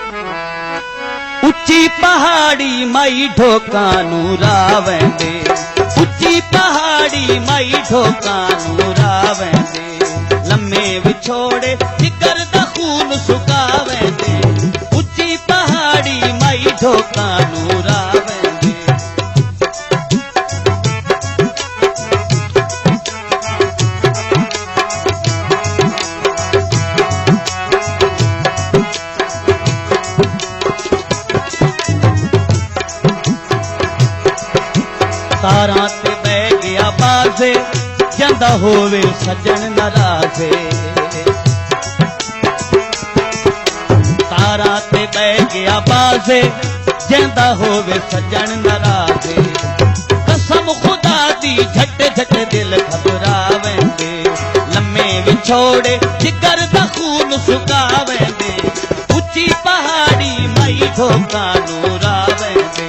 उच्ची पहाड़ी माई ढोकानू रावेंदे, उच्ची पहाड़ी माई ढोकानू रावेंदे, लम्मे विछोड़े जिगर दा खून सुकावेंदे, उच्ची पहाड़ी माई ढोकानू रावेंदे। तारा ते बह गया बाजे जांदा होवे सजन नाराजे, तारा ते बह गया बाजे जांदा होवे सजन नाराजे, कसम खुदा दी झट झट दिल घबरावेंदे, लम्मे विछोड़े जिगर दा खून सुकावेंदे, उच्ची पहाड़ी माई ढोकानू रावेंदे।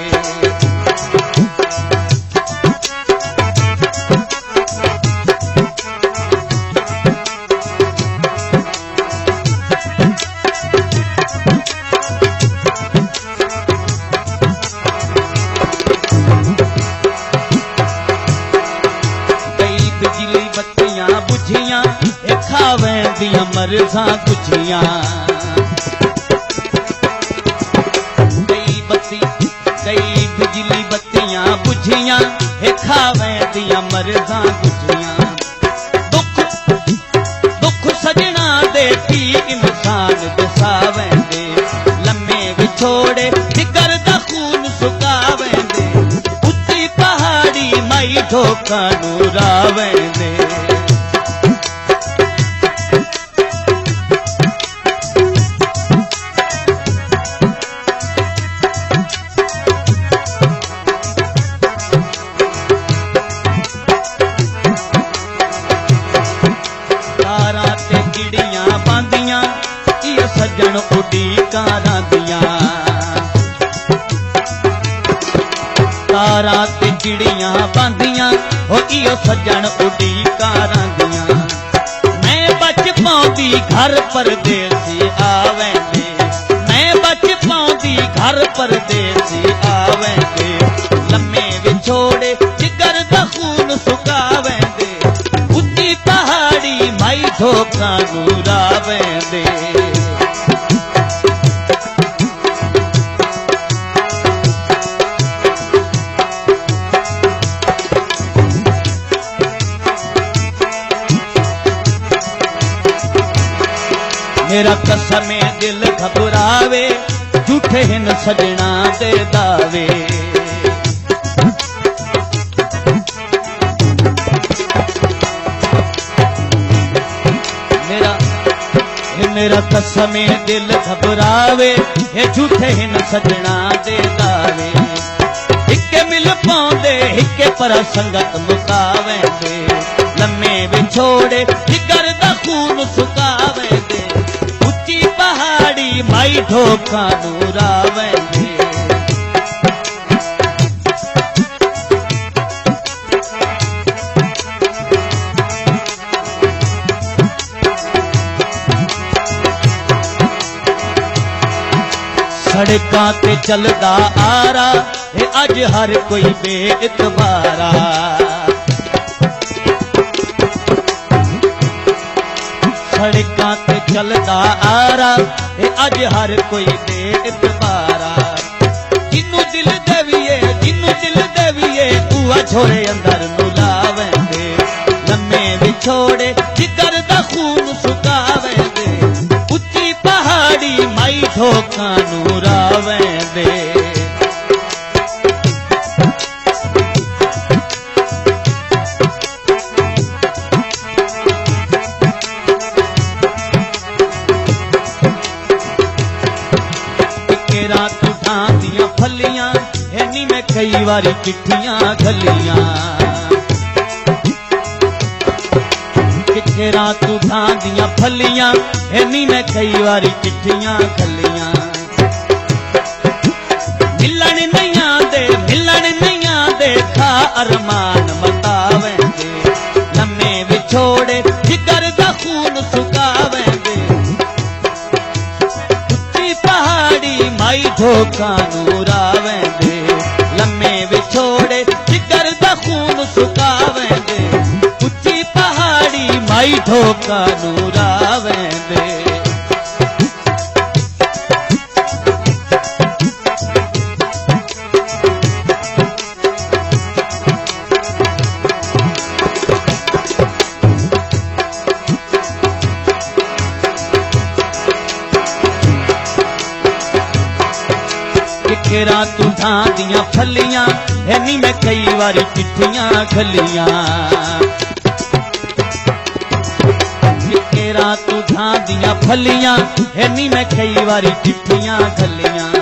बुझियां खावेंदियां मरजा गुझियां, कई बिजली बत्तियां बुझियां खावेंदियां मरजा गुझियां, दुख सजना दे की इंसान दसावेंदे, लम्मे विछोड़े जिगर दा खून सुकावेंदे, उच्ची पहाड़ी माई ढोकानू रावेंदे। सजन उड़ीकां रांदियां, तारा ते चिड़ियां बांदियां हो इयो सजन उड़ीकां रांदियां, मैं बच पाउंदी घर परदेसी आवेंदे, मैं बच पाउंदी घर परदेसी आवेंदे, लम्मे विछोड़े जिगर दा खून सुकावेंदे, उच्ची पहाड़ी माई ढोकानू रावेंदे। मेरा कसमे दिल घबरावे झूठे हिन सजना दे दावे, मेरा कसमे दिल घबरावे ये झूठे हिन सजना दे दावे, हिके मिल पाउंदे हिके पर संगत मुकावेंदे, लम्मे विछोड़े जिगर दा खून सुकावेंदे, उच्ची पहाड़ी माई ढोकानू रावेंदे। सड़कां ते चलदा आरा ए अज हर कोई बेइतबारा, सड़कां ते चलदा आरा ए अज हर कोई बेइतबारा, जिन्नू दिल देविए उआ छोड़े अंदर नू लावेंदे, लम्मे विछोड़े जिगर दा खून सुकावेंदे, उच्ची पहाड़ी माई ढोकानू रावेंदे। रात उठांदियां फलियां हैनी मैं कई बारी चिट्ठियां घलियां, किथे रात उठांदियां फलियां हैनी मैं कई बारी चिट्ठियां घलियां, मिलन नहीं आंदे खा अरमान मतावेंदे, लम्मे विछोड़े जिगर दा खून सुकावेंदे, उच्ची पहाड़ी माई धोखा नूरावेंदे लम्मे विछोड़े जिगर दा खून सुकावेंदे उच्ची पहाड़ी माई धोखा नूरावेंदे केरा तुझां दियां फलियां हैनी मैं कई बारी चिट्ठियां खलियां केरा तुझां दियां फलियां हैनी मैं कई बारी चिट्ठियां खलियां